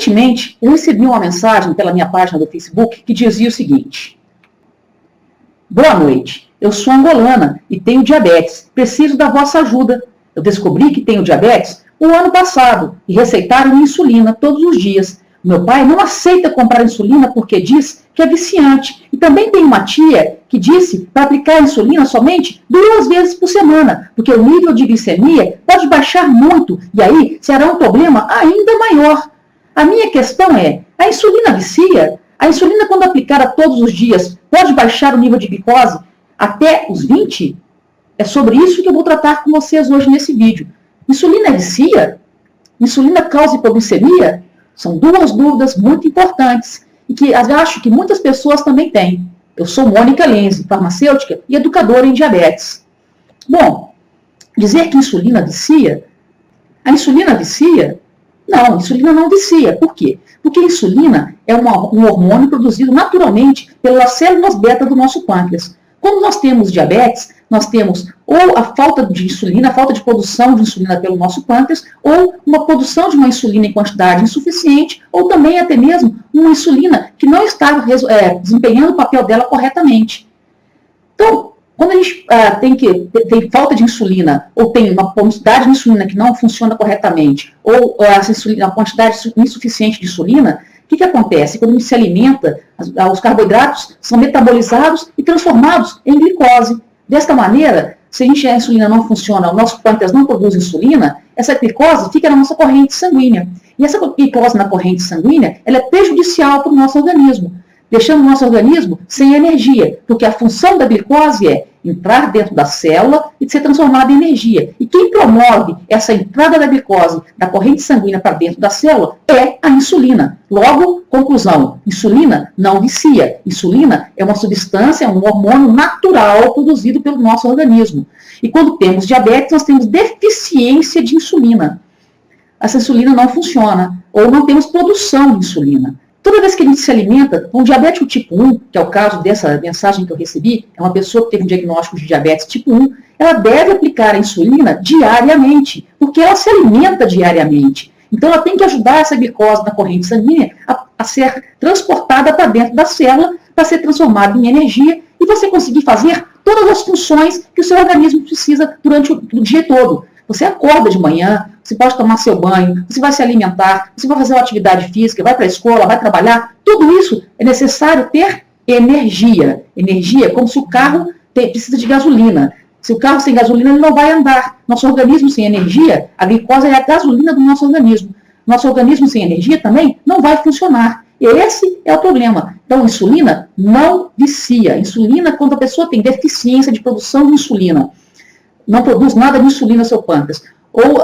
Recentemente, eu recebi uma mensagem pela minha página do Facebook que dizia o seguinte: boa noite, eu sou angolana e tenho diabetes, preciso da vossa ajuda. Eu descobri que tenho diabetes o ano passado e receitaram insulina todos os dias. Meu pai não aceita comprar insulina porque diz que é viciante. E também tem uma tia que disse para aplicar a insulina somente 2 vezes por semana, porque o nível de glicemia pode baixar muito e aí será um problema ainda maior. A minha questão é, a insulina vicia? A insulina, quando aplicada todos os dias, pode baixar o nível de glicose até os 20? É sobre isso que eu vou tratar com vocês hoje nesse vídeo. Insulina vicia? Insulina causa hipoglicemia? São 2 dúvidas muito importantes e que acho que muitas pessoas também têm. Eu sou Mônica Lenzi, farmacêutica e educadora em diabetes. Bom, dizer que insulina vicia? A insulina vicia? Não, insulina não vicia. Por quê? Porque a insulina é um hormônio produzido naturalmente pelas células beta do nosso pâncreas. Quando nós temos diabetes, nós temos ou a falta de insulina, a falta de produção de insulina pelo nosso pâncreas, ou uma produção de uma insulina em quantidade insuficiente, ou também até mesmo uma insulina que não está desempenhando o papel dela corretamente. Então, quando a gente tem falta de insulina, ou tem uma quantidade de insulina que não funciona corretamente, ou a quantidade insuficiente de insulina, o que acontece? Quando a gente se alimenta, os carboidratos são metabolizados e transformados em glicose. Desta maneira, se a insulina não funciona, o nosso pâncreas não produz insulina, essa glicose fica na nossa corrente sanguínea. E essa glicose na corrente sanguínea, ela é prejudicial para o nosso organismo, deixando o nosso organismo sem energia, porque a função da glicose é entrar dentro da célula e ser transformada em energia. E quem promove essa entrada da glicose da corrente sanguínea para dentro da célula é a insulina. Logo, conclusão, insulina não vicia. Insulina é uma substância, um hormônio natural produzido pelo nosso organismo. E quando temos diabetes, nós temos deficiência de insulina. Essa insulina não funciona, ou não temos produção de insulina. Toda vez que a gente se alimenta, um diabético tipo 1, que é o caso dessa mensagem que eu recebi, é uma pessoa que teve um diagnóstico de diabetes tipo 1, ela deve aplicar a insulina diariamente, porque ela se alimenta diariamente. Então, ela tem que ajudar essa glicose na corrente sanguínea a ser transportada para dentro da célula, para ser transformada em energia, e você conseguir fazer todas as funções que o seu organismo precisa durante o dia todo. Você acorda de manhã, você pode tomar seu banho, você vai se alimentar, você vai fazer uma atividade física, vai para a escola, vai trabalhar. Tudo isso é necessário ter energia. Energia é como se o carro precisa de gasolina. Se o carro sem gasolina, ele não vai andar. Nosso organismo sem energia, a glicose é a gasolina do nosso organismo. Nosso organismo sem energia também não vai funcionar. E esse é o problema. Então, insulina não vicia. Insulina, quando a pessoa tem deficiência de produção de insulina, não produz nada de insulina no seu pâncreas. Ou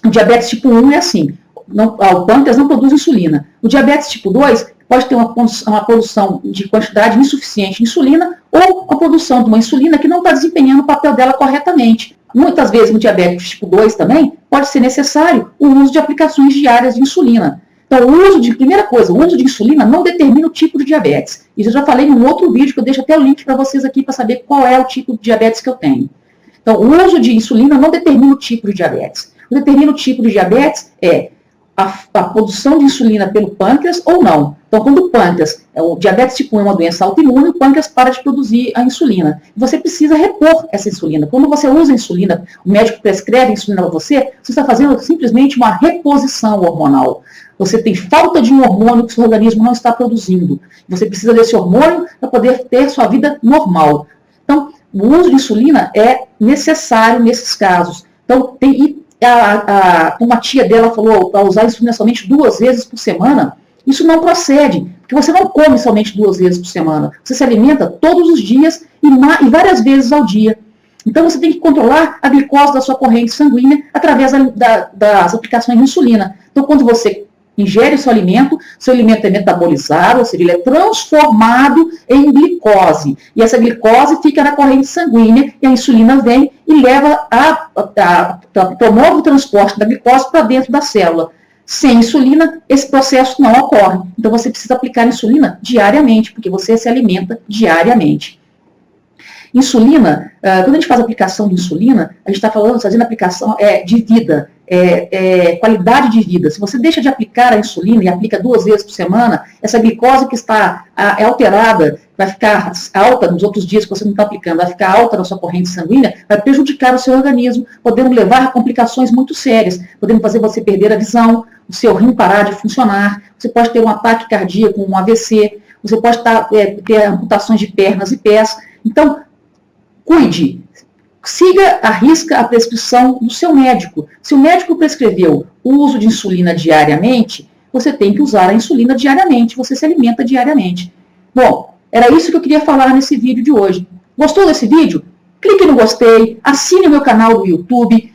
o diabetes tipo 1 é assim, o pâncreas não produz insulina. O diabetes tipo 2 pode ter uma produção de quantidade insuficiente de insulina ou a produção de uma insulina que não está desempenhando o papel dela corretamente. Muitas vezes no diabetes tipo 2 também pode ser necessário o uso de aplicações diárias de insulina. Então, primeira coisa, o uso de insulina não determina o tipo de diabetes. Isso eu já falei em um outro vídeo, que eu deixo até o link para vocês aqui para saber qual é o tipo de diabetes que eu tenho. Então, o uso de insulina não determina o tipo de diabetes. O que determina o tipo de diabetes é a produção de insulina pelo pâncreas ou não. Então, quando o pâncreas, o diabetes tipo 1 é uma doença autoimune, o pâncreas para de produzir a insulina. Você precisa repor essa insulina. Quando você usa a insulina, o médico prescreve a insulina para você está fazendo simplesmente uma reposição hormonal. Você tem falta de um hormônio que o seu organismo não está produzindo. Você precisa desse hormônio para poder ter sua vida normal. Então, o uso de insulina é necessário nesses casos. Então, como a tia dela falou, para usar insulina somente 2 vezes por semana, isso não procede, porque você não come somente 2 vezes por semana. Você se alimenta todos os dias e várias vezes ao dia. Então, você tem que controlar a glicose da sua corrente sanguínea através das aplicações de insulina. Então, quando você ingere o seu alimento é metabolizado, ou seja, ele é transformado em glicose. E essa glicose fica na corrente sanguínea e a insulina vem e promove o transporte da glicose para dentro da célula. Sem insulina, esse processo não ocorre. Então, você precisa aplicar insulina diariamente, porque você se alimenta diariamente. Insulina, quando a gente faz aplicação de insulina, a gente está fazendo aplicação de vida, qualidade de vida. Se você deixa de aplicar a insulina e aplica 2 vezes por semana, essa glicose que está alterada, vai ficar alta nos outros dias que você não está aplicando, vai ficar alta na sua corrente sanguínea, vai prejudicar o seu organismo, podendo levar a complicações muito sérias, podendo fazer você perder a visão, o seu rim parar de funcionar, você pode ter um ataque cardíaco, um AVC, você pode ter amputações de pernas e pés. Então, cuide, siga à risca a prescrição do seu médico. Se o médico prescreveu o uso de insulina diariamente, você tem que usar a insulina diariamente, você se alimenta diariamente. Bom, era isso que eu queria falar nesse vídeo de hoje. Gostou desse vídeo? Clique no gostei, assine o meu canal do YouTube,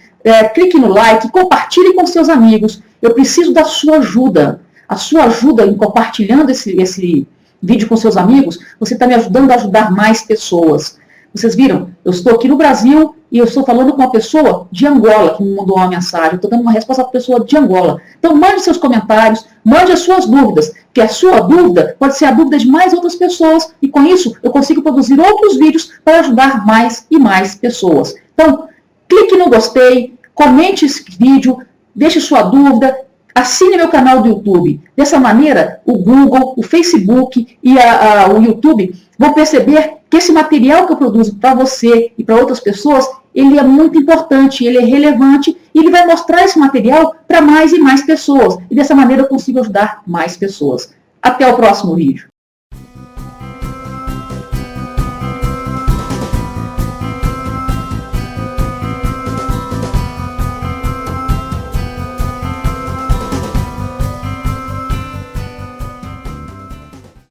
clique no like, compartilhe com seus amigos. Eu preciso da sua ajuda. A sua ajuda em compartilhando esse vídeo com seus amigos, você está me ajudando a ajudar mais pessoas. Vocês viram? Eu estou aqui no Brasil e eu estou falando com uma pessoa de Angola que me mandou uma mensagem. Eu estou dando uma resposta para a pessoa de Angola. Então, mande seus comentários, mande as suas dúvidas, que a sua dúvida pode ser a dúvida de mais outras pessoas e com isso eu consigo produzir outros vídeos para ajudar mais e mais pessoas. Então, clique no gostei, comente esse vídeo, deixe sua dúvida, assine meu canal do YouTube. Dessa maneira, o Google, o Facebook e o YouTube vão perceber que esse material que eu produzo para você e para outras pessoas, ele é muito importante, ele é relevante e ele vai mostrar esse material para mais e mais pessoas. E dessa maneira eu consigo ajudar mais pessoas. Até o próximo vídeo.